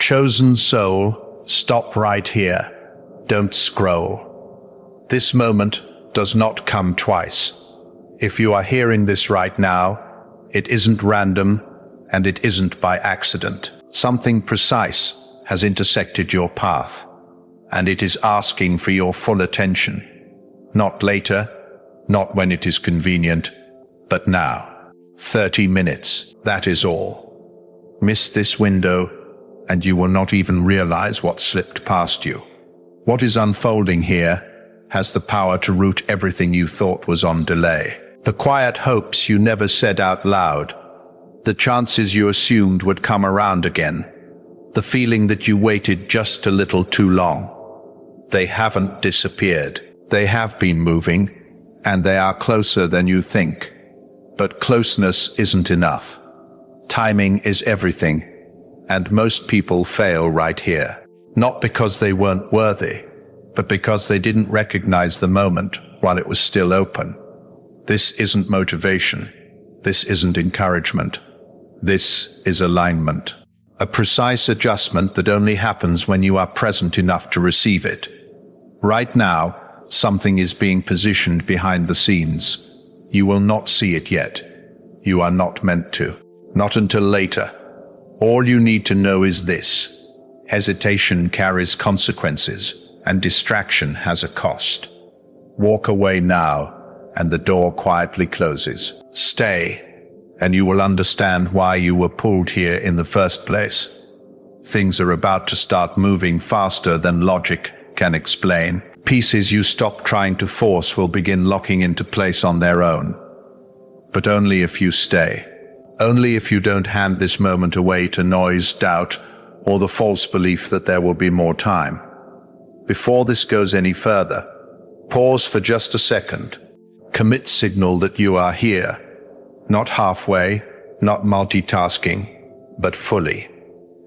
Chosen soul, stop right here. Don't scroll. This moment does not come twice. If you are hearing this right now, it isn't random and it isn't by accident. Something precise has intersected your path, and it is asking for your full attention. Not later, not when it is convenient, but now. 30 minutes, that is all. Miss this window, and you will not even realize what slipped past you. What is unfolding here has the power to root everything you thought was on delay. The quiet hopes you never said out loud, the chances you assumed would come around again, the feeling that you waited just a little too long. They haven't disappeared. They have been moving, and they are closer than you think. But closeness isn't enough. Timing is everything, and most people fail right here. Not because they weren't worthy, but because they didn't recognize the moment while it was still open. This isn't motivation. This isn't encouragement. This is alignment. A precise adjustment that only happens when you are present enough to receive it. Right now, something is being positioned behind the scenes. You will not see it yet. You are not meant to. Not until later. All you need to know is this: hesitation carries consequences, and distraction has a cost. Walk away now, and the door quietly closes. Stay, and you will understand why you were pulled here in the first place. Things are about to start moving faster than logic can explain. Pieces you stop trying to force will begin locking into place on their own. But only if you stay. Only if you don't hand this moment away to noise, doubt, or the false belief that there will be more time. Before this goes any further, pause for just a second. Commit signal that you are here. Not halfway, not multitasking, but fully.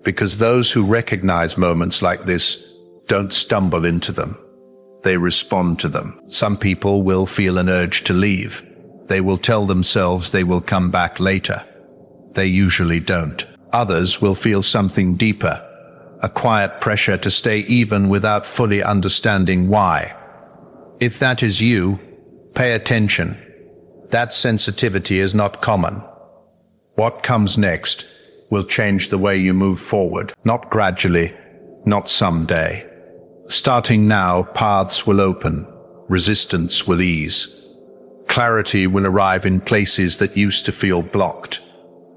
Because those who recognize moments like this don't stumble into them. They respond to them. Some people will feel an urge to leave. They will tell themselves they will come back later. They usually don't. Others will feel something deeper, a quiet pressure to stay even without fully understanding why. If that is you, pay attention. That sensitivity is not common. What comes next will change the way you move forward, not gradually, not someday. Starting now, paths will open, resistance will ease. Clarity will arrive in places that used to feel blocked.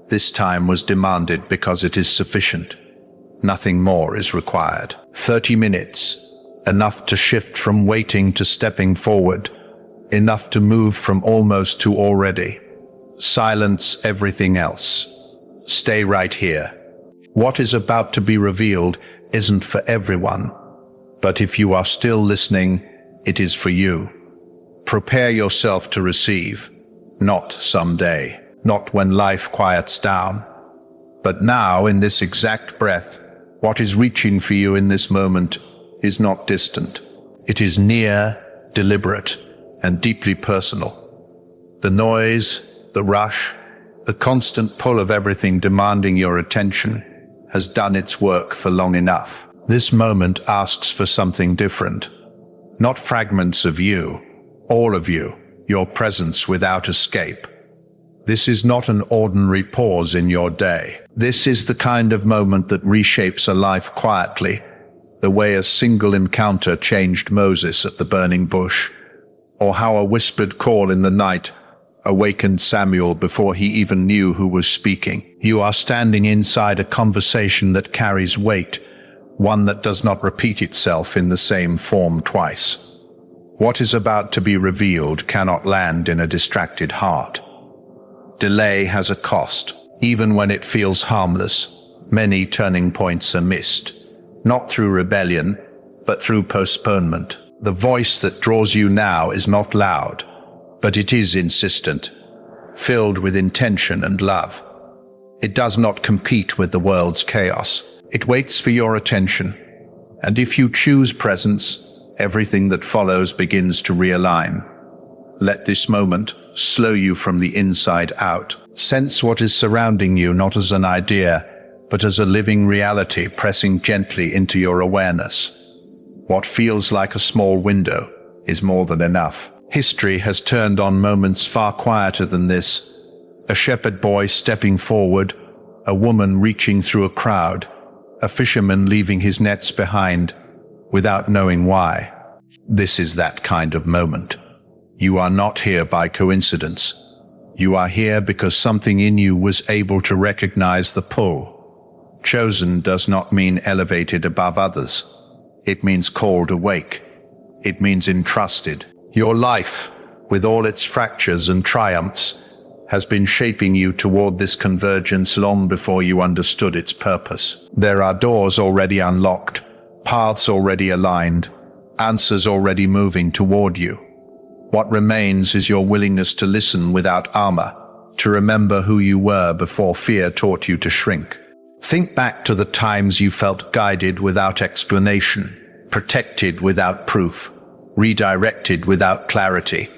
This time was demanded because it is sufficient. Nothing more is required. 30 minutes, enough to shift from waiting to stepping forward, enough to move from almost to already. Silence everything else. Stay right here. What is about to be revealed isn't for everyone, but if you are still listening, it is for you. Prepare yourself to receive, not someday. Not when life quiets down. But now, in this exact breath, what is reaching for you in this moment is not distant. It is near, deliberate, and deeply personal. The noise, the rush, the constant pull of everything demanding your attention has done its work for long enough. This moment asks for something different. Not fragments of you, all of you, your presence without escape. This is not an ordinary pause in your day. This is the kind of moment that reshapes a life quietly, the way a single encounter changed Moses at the burning bush, or how a whispered call in the night awakened Samuel before he even knew who was speaking. You are standing inside a conversation that carries weight, one that does not repeat itself in the same form twice. What is about to be revealed cannot land in a distracted heart. Delay has a cost. Even when it feels harmless, many turning points are missed. Not through rebellion, but through postponement. The voice that draws you now is not loud, but it is insistent, filled with intention and love. It does not compete with the world's chaos. It waits for your attention. And if you choose presence, everything that follows begins to realign. Let this moment slow you from the inside out. Sense what is surrounding you not as an idea, but as a living reality pressing gently into your awareness. What feels like a small window is more than enough. History has turned on moments far quieter than this. A shepherd boy stepping forward, a woman reaching through a crowd, a fisherman leaving his nets behind without knowing why. This is that kind of moment. You are not here by coincidence. You are here because something in you was able to recognize the pull. Chosen does not mean elevated above others. It means called awake. It means entrusted. Your life, with all its fractures and triumphs, has been shaping you toward this convergence long before you understood its purpose. There are doors already unlocked, paths already aligned, answers already moving toward you. What remains is your willingness to listen without armor, to remember who you were before fear taught you to shrink. Think back to the times you felt guided without explanation, protected without proof, redirected without clarity.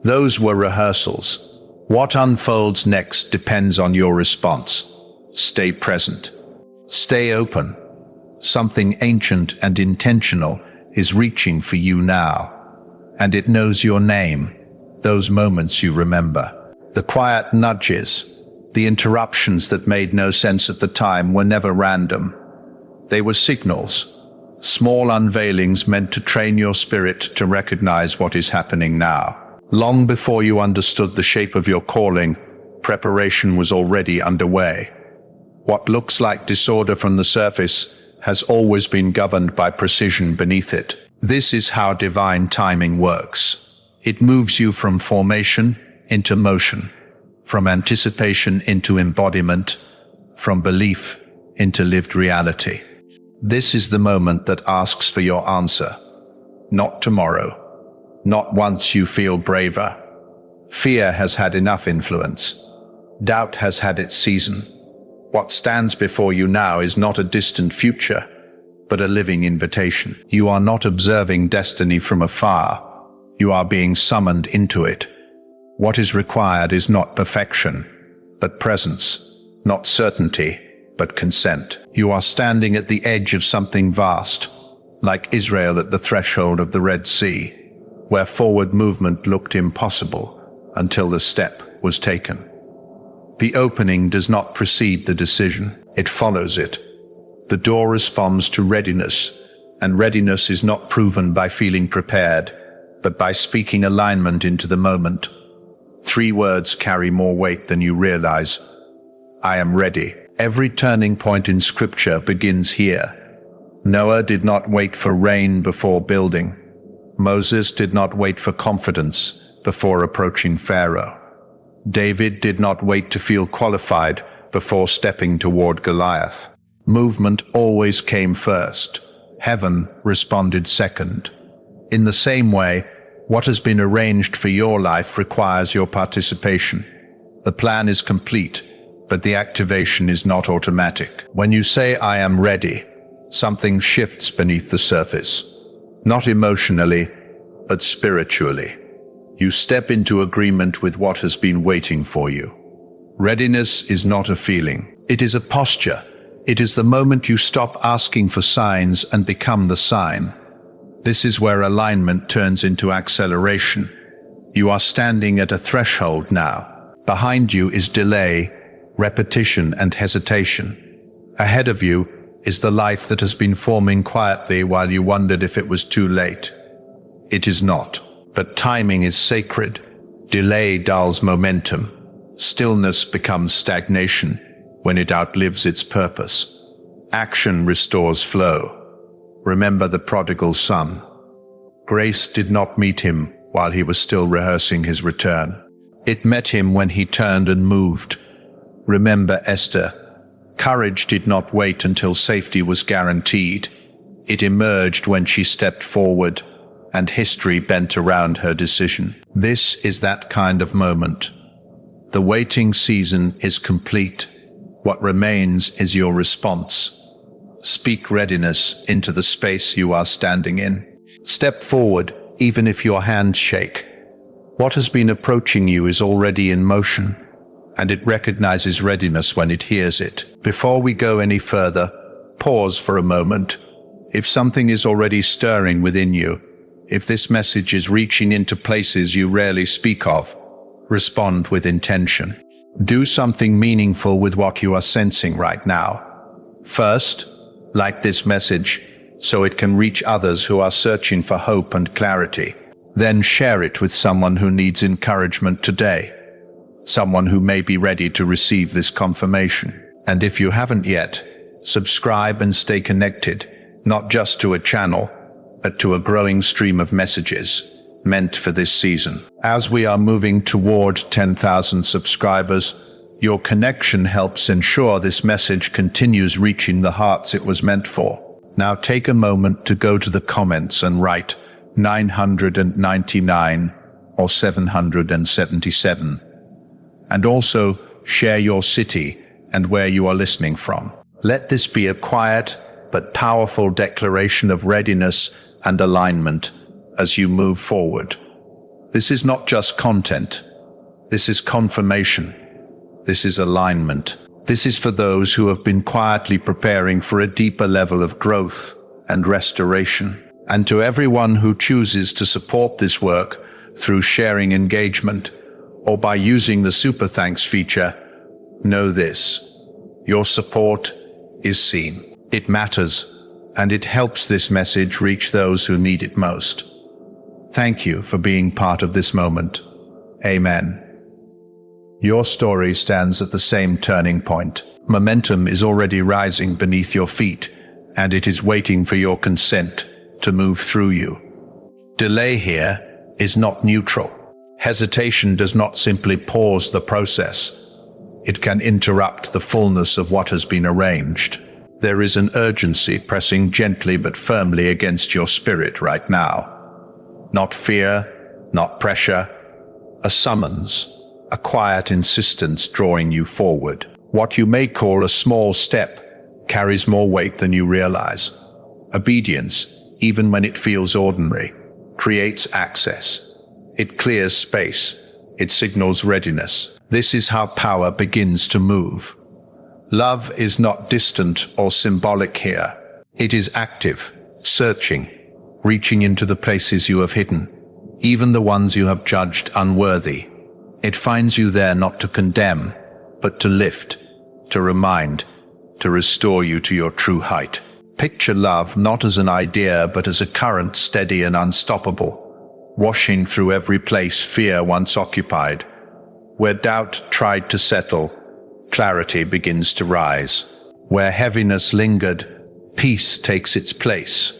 Those were rehearsals. What unfolds next depends on your response. Stay present. Stay open. Something ancient and intentional is reaching for you now. And it knows your name, those moments you remember. The quiet nudges, the interruptions that made no sense at the time were never random. They were signals, small unveilings meant to train your spirit to recognize what is happening now. Long before you understood the shape of your calling, preparation was already underway. What looks like disorder from the surface has always been governed by precision beneath it. This is how divine timing works. It moves you from formation into motion, from anticipation into embodiment, from belief into lived reality. This is the moment that asks for your answer. Not tomorrow. Not once you feel braver. Fear has had enough influence. Doubt has had its season. What stands before you now is not a distant future, but a living invitation. You are not observing destiny from afar. You are being summoned into it. What is required is not perfection, but presence, not certainty, but consent. You are standing at the edge of something vast, like Israel at the threshold of the Red Sea, where forward movement looked impossible until the step was taken. The opening does not precede the decision, it follows it. The door responds to readiness, and readiness is not proven by feeling prepared, but by speaking alignment into the moment. 3 words carry more weight than you realize. I am ready. Every turning point in Scripture begins here. Noah did not wait for rain before building. Moses did not wait for confidence before approaching Pharaoh. David did not wait to feel qualified before stepping toward Goliath. Movement always came first. Heaven responded second. In the same way, what has been arranged for your life requires your participation. The plan is complete, but the activation is not automatic. When you say, I am ready, something shifts beneath the surface. Not emotionally, but spiritually. You step into agreement with what has been waiting for you. Readiness is not a feeling. It is a posture. It is the moment you stop asking for signs and become the sign. This is where alignment turns into acceleration. You are standing at a threshold now. Behind you is delay, repetition, and hesitation. Ahead of you is the life that has been forming quietly while you wondered if it was too late. It is not, but timing is sacred. Delay dulls momentum. Stillness becomes stagnation when it outlives its purpose. Action restores flow. Remember the prodigal son. Grace did not meet him while he was still rehearsing his return. It met him when he turned and moved. Remember Esther. Courage did not wait until safety was guaranteed. It emerged when she stepped forward, and history bent around her decision. This is that kind of moment. The waiting season is complete. What remains is your response. Speak readiness into the space you are standing in. Step forward, even if your hands shake. What has been approaching you is already in motion. and it recognizes readiness when it hears it. Before we go any further, pause for a moment. If something is already stirring within you, if this message is reaching into places you rarely speak of, respond with intention. Do something meaningful with what you are sensing right now. First, like this message, so it can reach others who are searching for hope and clarity. Then share it with someone who needs encouragement today, someone who may be ready to receive this confirmation. And if you haven't yet, subscribe and stay connected, not just to a channel, but to a growing stream of messages meant for this season. As we are moving toward 10,000 subscribers, your connection helps ensure this message continues reaching the hearts it was meant for. Now take a moment to go to the comments and write 999 or 777. And also share your city and where you are listening from. Let this be a quiet but powerful declaration of readiness and alignment as you move forward. This is not just content. This is confirmation. This is alignment. This is for those who have been quietly preparing for a deeper level of growth and restoration. And to everyone who chooses to support this work through sharing engagement or by using the Super Thanks feature, know this: your support is seen. It matters, and it helps this message reach those who need it most. Thank you for being part of this moment. Amen. Your story stands at the same turning point. Momentum is already rising beneath your feet, and it is waiting for your consent to move through you. Delay here is not neutral. Hesitation does not simply pause the process. It can interrupt the fullness of what has been arranged. There is an urgency pressing gently but firmly against your spirit right now. Not fear, not pressure, a summons, a quiet insistence drawing you forward. What you may call a small step carries more weight than you realize. Obedience, even when it feels ordinary, creates access. It clears space. It signals readiness. This is how power begins to move. Love is not distant or symbolic here. It is active, searching, reaching into the places you have hidden, even the ones you have judged unworthy. It finds you there not to condemn, but to lift, to remind, to restore you to your true height. Picture love not as an idea, but as a current steady and unstoppable, washing through every place fear once occupied. Where doubt tried to settle, clarity begins to rise. Where heaviness lingered, peace takes its place.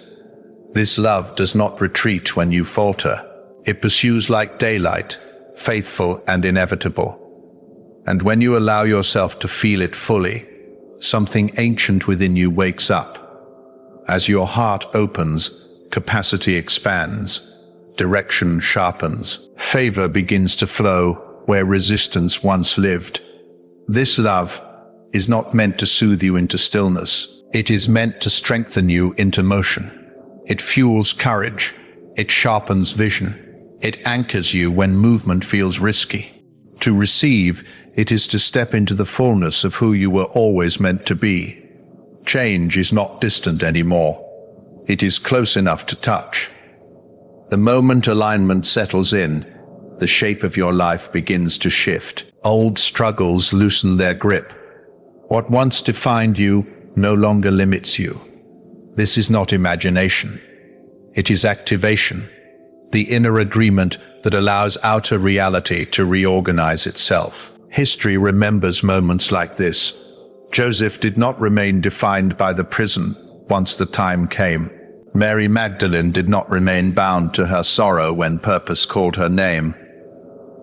This love does not retreat when you falter. It pursues like daylight, faithful and inevitable. And when you allow yourself to feel it fully, something ancient within you wakes up. As your heart opens, capacity expands, direction sharpens, favor begins to flow where resistance once lived. This love is not meant to soothe you into stillness. It is meant to strengthen you into motion. It fuels courage. It sharpens vision. It anchors you when movement feels risky. To receive, it is to step into the fullness of who you were always meant to be. Change is not distant anymore. It is close enough to touch. The moment alignment settles in, the shape of your life begins to shift. Old struggles loosen their grip. What once defined you no longer limits you. This is not imagination. It is activation, the inner agreement that allows outer reality to reorganize itself. History remembers moments like this. Joseph did not remain defined by the prison once the time came. Mary Magdalene did not remain bound to her sorrow when purpose called her name.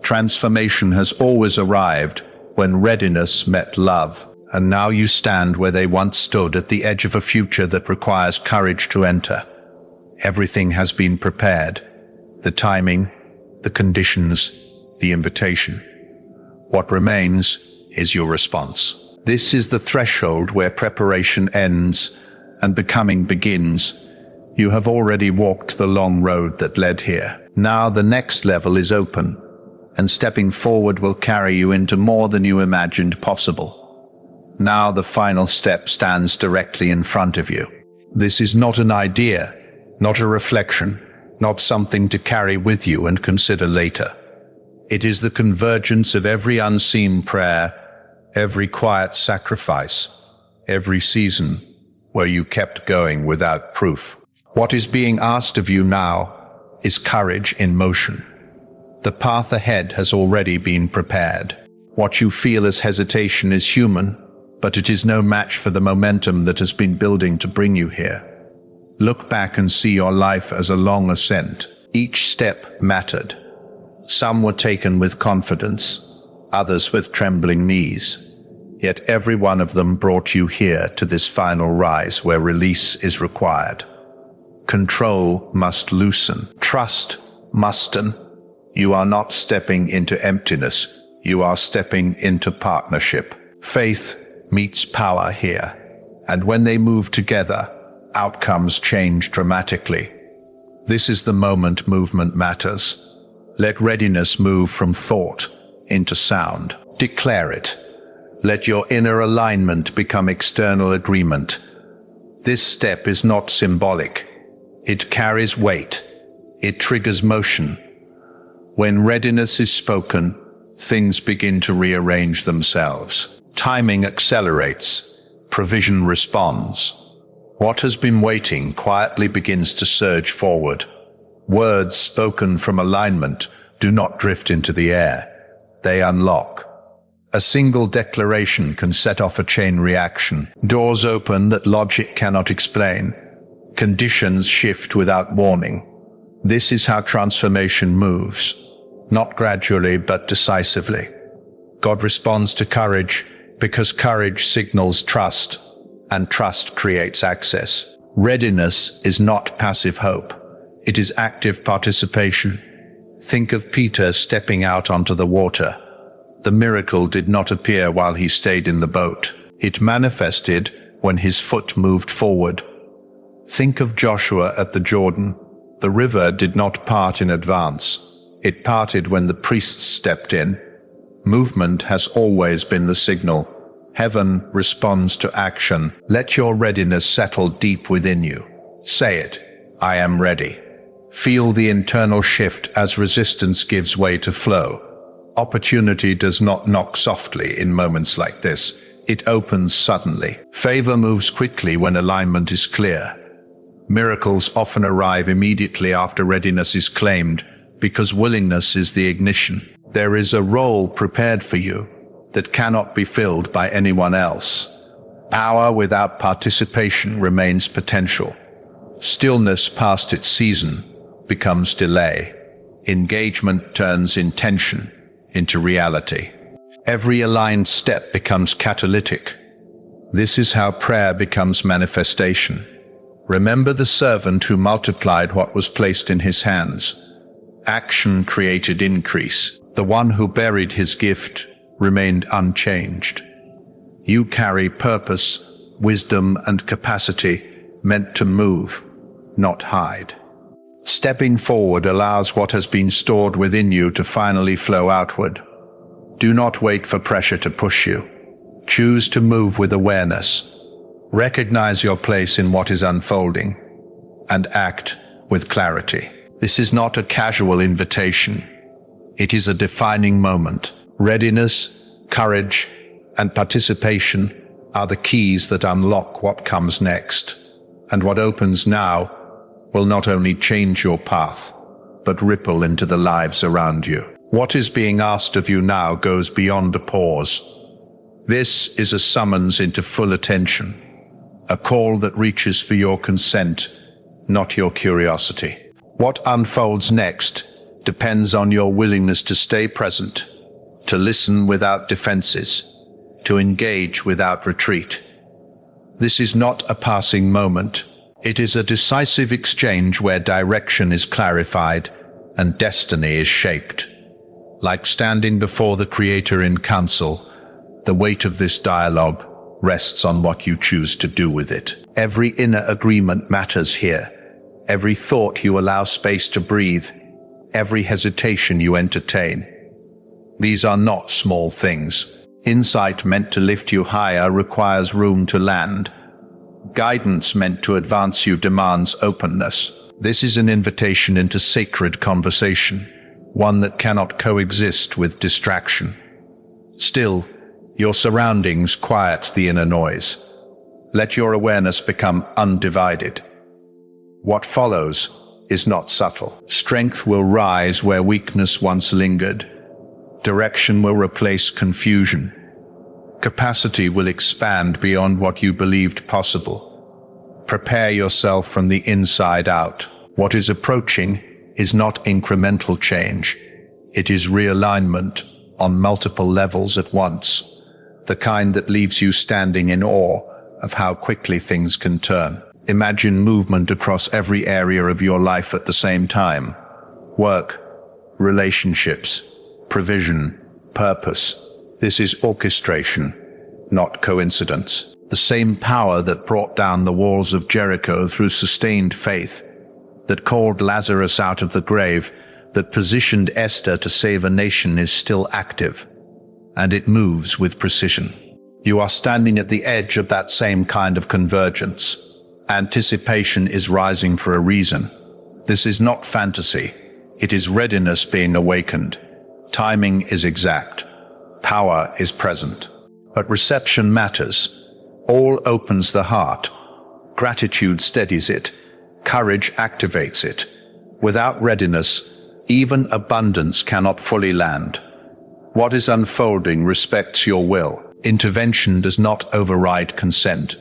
Transformation has always arrived when readiness met love, and now you stand where they once stood, at the edge of a future that requires courage to enter. Everything has been prepared. The timing, the conditions, the invitation. What remains is your response. This is the threshold where preparation ends and becoming begins. You have already walked the long road that led here. Now the next level is open. and stepping forward will carry you into more than you imagined possible. Now the final step stands directly in front of you. This is not an idea, not a reflection, not something to carry with you and consider later. It is the convergence of every unseen prayer, every quiet sacrifice, every season where you kept going without proof. What is being asked of you now is courage in motion. The path ahead has already been prepared. What you feel as hesitation is human, but it is no match for the momentum that has been building to bring you here. Look back and see your life as a long ascent. Each step mattered. Some were taken with confidence, others with trembling knees. Yet every one of them brought you here to this final rise where release is required. Control must loosen. Trust musten. You are not stepping into emptiness. You are stepping into partnership. Faith meets power here. And when they move together, outcomes change dramatically. This is the moment movement matters. Let readiness move from thought into sound. Declare it. Let your inner alignment become external agreement. This step is not symbolic. It carries weight. It triggers motion. When readiness is spoken, things begin to rearrange themselves. Timing accelerates. Provision responds. What has been waiting quietly begins to surge forward. Words spoken from alignment do not drift into the air. They unlock. A single declaration can set off a chain reaction. Doors open that logic cannot explain. Conditions shift without warning. This is how transformation moves. Not gradually, but decisively. God responds to courage because courage signals trust, and trust creates access. Readiness is not passive hope. It is active participation. Think of Peter stepping out onto the water. The miracle did not appear while he stayed in the boat. It manifested when his foot moved forward. Think of Joshua at the Jordan. The river did not part in advance. It parted when the priests stepped in. Movement has always been the signal. Heaven responds to action. Let your readiness settle deep within you. Say it. I am ready. Feel the internal shift as resistance gives way to flow. Opportunity does not knock softly in moments like this. It opens suddenly. Favor moves quickly when alignment is clear. Miracles often arrive immediately after readiness is claimed because willingness is the ignition. There is a role prepared for you that cannot be filled by anyone else. Power without participation remains potential. Stillness past its season becomes delay. Engagement turns intention into reality. Every aligned step becomes catalytic. This is how prayer becomes manifestation. Remember the servant who multiplied what was placed in his hands. Action created increase. The one who buried his gift remained unchanged. You carry purpose, wisdom, and capacity meant to move, not hide. Stepping forward allows what has been stored within you to finally flow outward. Do not wait for pressure to push you. Choose to move with awareness. Recognize your place in what is unfolding, and act with clarity. This is not a casual invitation. It is a defining moment. Readiness, courage, and participation are the keys that unlock what comes next. And what opens now will not only change your path, but ripple into the lives around you. What is being asked of you now goes beyond a pause. This is a summons into full attention, a call that reaches for your consent, not your curiosity. What unfolds next depends on your willingness to stay present, to listen without defenses, to engage without retreat. This is not a passing moment. It is a decisive exchange where direction is clarified and destiny is shaped. Like standing before the Creator in council, the weight of this dialogue rests on what you choose to do with it. Every inner agreement matters here. Every thought you allow space to breathe, every hesitation you entertain. These are not small things. Insight meant to lift you higher requires room to land. Guidance meant to advance you demands openness. This is an invitation into sacred conversation, one that cannot coexist with distraction. Still, your surroundings quiet the inner noise. Let your awareness become undivided. What follows is not subtle. Strength will rise where weakness once lingered. Direction will replace confusion. Capacity will expand beyond what you believed possible. Prepare yourself from the inside out. What is approaching is not incremental change. It is realignment on multiple levels at once, the kind that leaves you standing in awe of how quickly things can turn. Imagine movement across every area of your life at the same time. Work, relationships, provision, purpose. This is orchestration, not coincidence. The same power that brought down the walls of Jericho through sustained faith, that called Lazarus out of the grave, that positioned Esther to save a nation is still active, and it moves with precision. You are standing at the edge of that same kind of convergence. Anticipation is rising for a reason. This is not fantasy. It is readiness being awakened. Timing is exact. Power is present. But reception matters. All opens the heart. Gratitude steadies it. Courage activates it. Without readiness, even abundance cannot fully land. What is unfolding respects your will. Intervention does not override consent.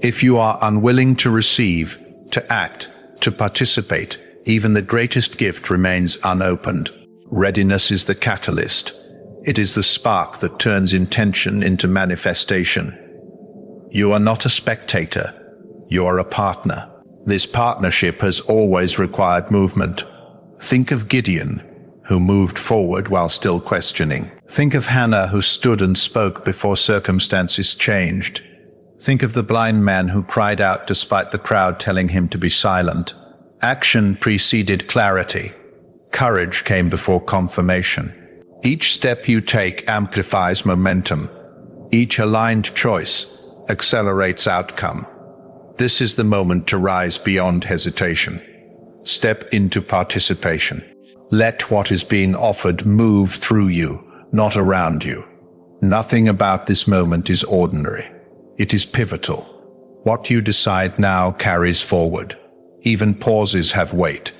If you are unwilling to receive, to act, to participate, even the greatest gift remains unopened. Readiness is the catalyst. It is the spark that turns intention into manifestation. You are not a spectator. You are a partner. This partnership has always required movement. Think of Gideon, who moved forward while still questioning. Think of Hannah, who stood and spoke before circumstances changed. Think of the blind man who cried out despite the crowd telling him to be silent. Action preceded clarity. Courage came before confirmation. Each step you take amplifies momentum. Each aligned choice accelerates outcome. This is the moment to rise beyond hesitation. Step into participation. Let what is being offered move through you, not around you. Nothing about this moment is ordinary. It is pivotal. What you decide now carries forward. Even pauses have weight.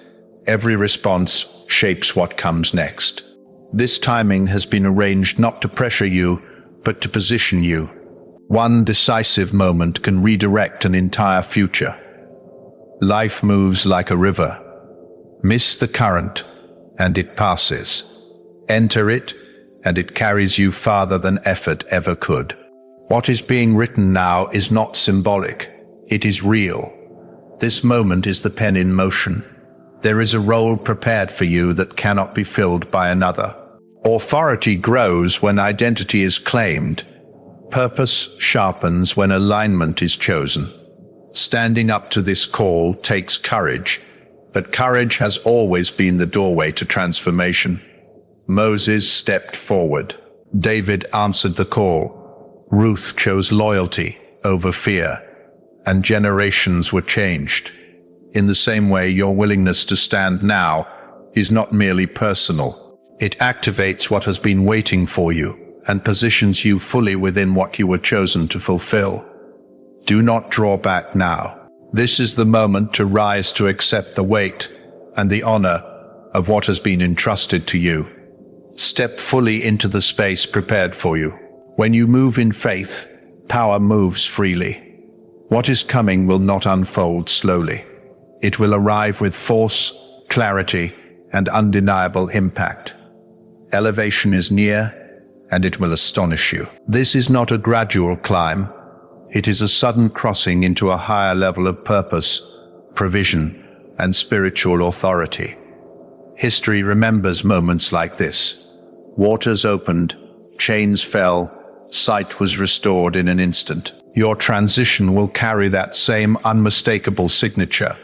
Every response shapes what comes next. This timing has been arranged not to pressure you, but to position you. One decisive moment can redirect an entire future. Life moves like a river. Miss the current, and it passes. Enter it, and it carries you farther than effort ever could. What is being written now is not symbolic. It is real. This moment is the pen in motion. There is a role prepared for you that cannot be filled by another. Authority grows when identity is claimed. Purpose sharpens when alignment is chosen. Standing up to this call takes courage, but courage has always been the doorway to transformation. Moses stepped forward. David answered the call. Ruth chose loyalty over fear, and generations were changed. In the same way, your willingness to stand now is not merely personal. It activates what has been waiting for you and positions you fully within what you were chosen to fulfill. Do not draw back now. This is the moment to rise to accept the weight and the honor of what has been entrusted to you. Step fully into the space prepared for you. When you move in faith, power moves freely. What is coming will not unfold slowly. It will arrive with force, clarity, and undeniable impact. Elevation is near, and it will astonish you. This is not a gradual climb. It is a sudden crossing into a higher level of purpose, provision, and spiritual authority. History remembers moments like this. Waters opened, chains fell, sight was restored in an instant. Your transition will carry that same unmistakable signature.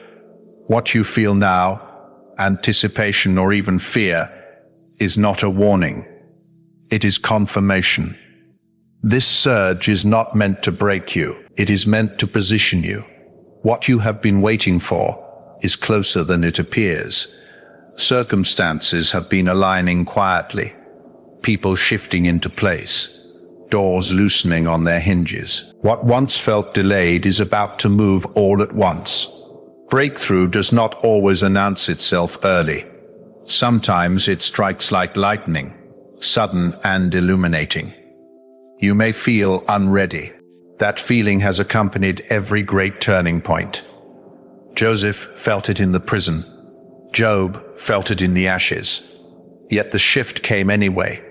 What you feel now, anticipation or even fear, is not a warning. It is confirmation. This surge is not meant to break you. It is meant to position you. What you have been waiting for is closer than it appears. Circumstances have been aligning quietly, people shifting into place, doors loosening on their hinges. What once felt delayed is about to move all at once. Breakthrough does not always announce itself early. Sometimes it strikes like lightning, sudden and illuminating. You may feel unready. That feeling has accompanied every great turning point. Joseph felt it in the prison. Job felt it in the ashes. Yet the shift came anyway,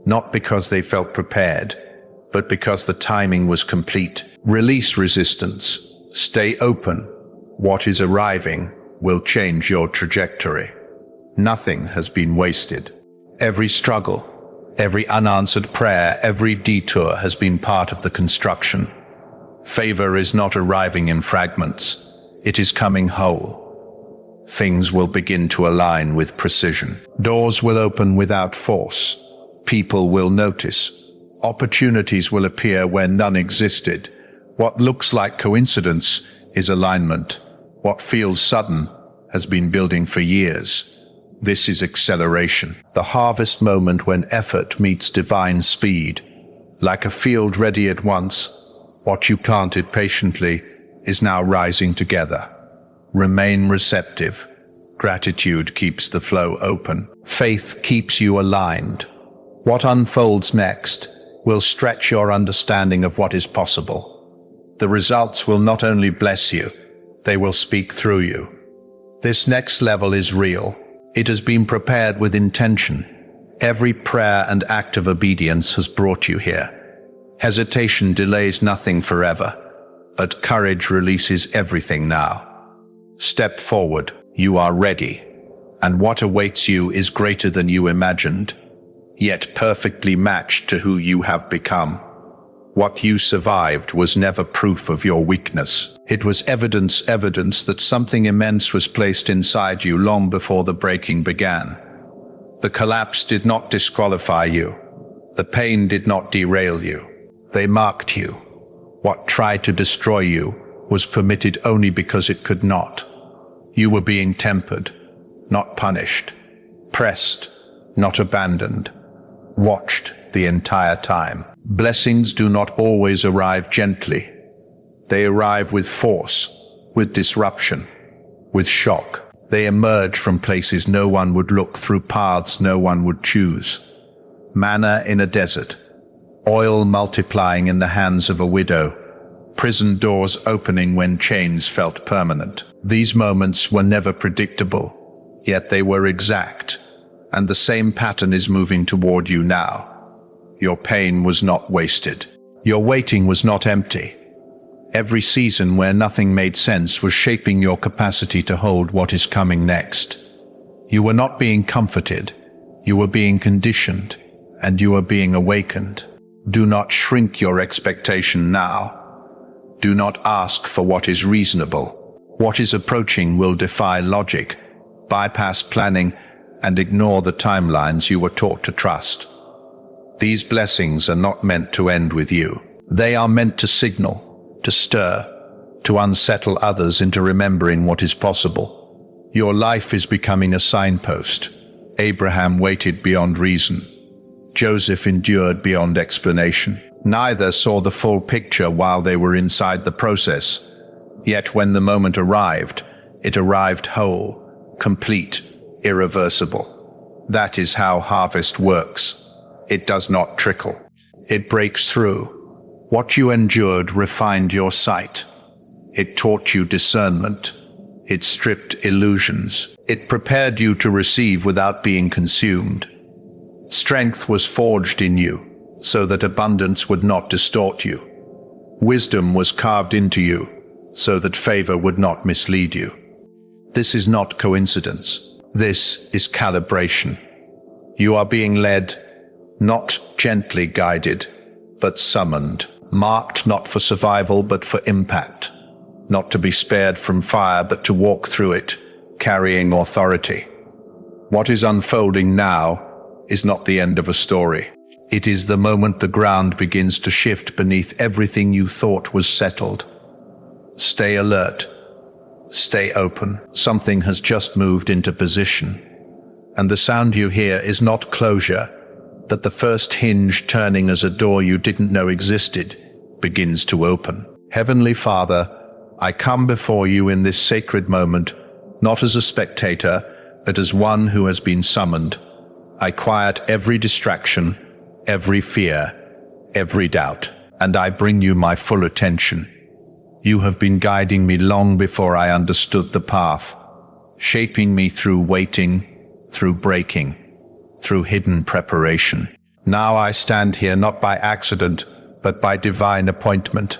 not because they felt prepared, but because the timing was complete. Release resistance. Stay open. What is arriving will change your trajectory. Nothing has been wasted. Every struggle, every unanswered prayer, every detour has been part of the construction. Favor is not arriving in fragments. It is coming whole. Things will begin to align with precision. Doors will open without force. People will notice. Opportunities will appear where none existed. What looks like coincidence is alignment. What feels sudden has been building for years. This is acceleration, the harvest moment when effort meets divine speed. Like a field ready at once, what you planted patiently is now rising together. Remain receptive. Gratitude keeps the flow open. Faith keeps you aligned. What unfolds next will stretch your understanding of what is possible. The results will not only bless you, they will speak through you. This next level is real. It has been prepared with intention. Every prayer and act of obedience has brought you here. Hesitation delays nothing forever, but courage releases everything now. Step forward. You are ready, and what awaits you is greater than you imagined, yet perfectly matched to who you have become. What you survived was never proof of your weakness. It was evidence that something immense was placed inside you long before the breaking began. The collapse did not disqualify you. The pain did not derail you. They marked you. What tried to destroy you was permitted only because it could not. You were being tempered, not punished, pressed, not abandoned, watched the entire time. Blessings do not always arrive gently. They arrive with force, with disruption, with shock. They emerge from places no one would look, through paths no one would choose. Manna in a desert, oil multiplying in the hands of a widow, prison doors opening when chains felt permanent. These moments were never predictable, yet they were exact, and the same pattern is moving toward you now. Your pain was not wasted. Your waiting was not empty. Every season where nothing made sense was shaping your capacity to hold what is coming next. You were not being comforted. You were being conditioned, and you were being awakened. Do not shrink your expectation now. Do not ask for what is reasonable. What is approaching will defy logic, bypass planning, and ignore the timelines you were taught to trust. These blessings are not meant to end with you. They are meant to signal, to stir, to unsettle others into remembering what is possible. Your life is becoming a signpost. Abraham waited beyond reason. Joseph endured beyond explanation. Neither saw the full picture while they were inside the process. Yet when the moment arrived, it arrived whole, complete, irreversible. That is how harvest works. It does not trickle. It breaks through. What you endured refined your sight. It taught you discernment. It stripped illusions. It prepared you to receive without being consumed. Strength was forged in you, so that abundance would not distort you. Wisdom was carved into you, so that favor would not mislead you. This is not coincidence. This is calibration. You are being led, not gently guided, but summoned, marked not for survival but for impact, not to be spared from fire but to walk through it, carrying authority. What is unfolding now is not the end of a story. It is the moment the ground begins to shift beneath everything you thought was settled. Stay alert. Stay open. Something has just moved into position. And the sound you hear is not closure, that the first hinge turning as a door you didn't know existed begins to open. Heavenly Father, I come before you in this sacred moment, not as a spectator, but as one who has been summoned. I quiet every distraction, every fear, every doubt, and I bring you my full attention. You have been guiding me long before I understood the path, shaping me through waiting, through breaking, through hidden preparation. Now I stand here not by accident, but by divine appointment.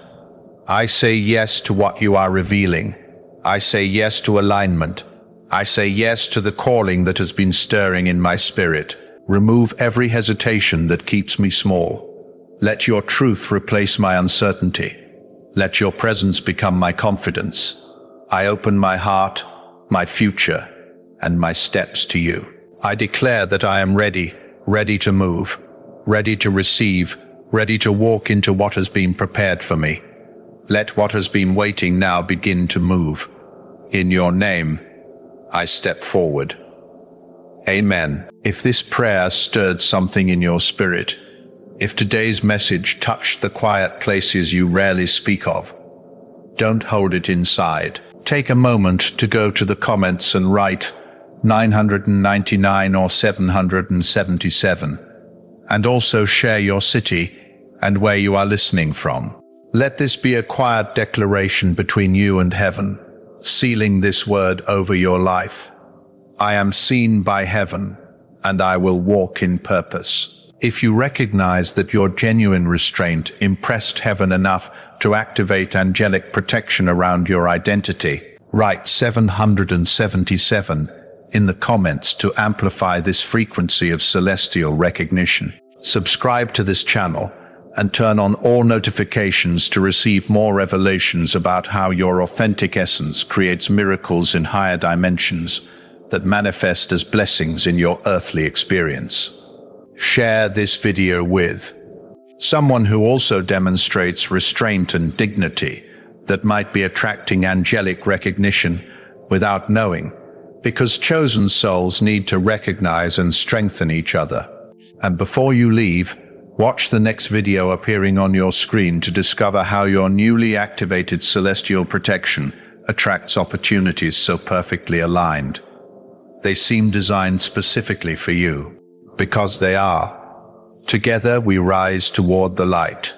I say yes to what you are revealing. I say yes to alignment. I say yes to the calling that has been stirring in my spirit. Remove every hesitation that keeps me small. Let your truth replace my uncertainty. Let your presence become my confidence. I open my heart, my future, and my steps to you. I declare that I am ready, ready to move, ready to receive, ready to walk into what has been prepared for me. Let what has been waiting now begin to move. In your name, I step forward. Amen. If this prayer stirred something in your spirit, if today's message touched the quiet places you rarely speak of, don't hold it inside. Take a moment to go to the comments and write 999 or 777, and also share your city and where you are listening from. Let this be a quiet declaration between you and heaven, sealing this word over your life. I am seen by heaven, and I will walk in purpose. If you recognize that your genuine restraint impressed heaven enough to activate angelic protection around your identity, write 777 in the comments to amplify this frequency of celestial recognition. Subscribe to this channel and turn on all notifications to receive more revelations about how your authentic essence creates miracles in higher dimensions that manifest as blessings in your earthly experience. Share this video with someone who also demonstrates restraint and dignity that might be attracting angelic recognition without knowing, because chosen souls need to recognize and strengthen each other. And before you leave, watch the next video appearing on your screen to discover how your newly activated celestial protection attracts opportunities so perfectly aligned. They seem designed specifically for you, because they are. Together we rise toward the light.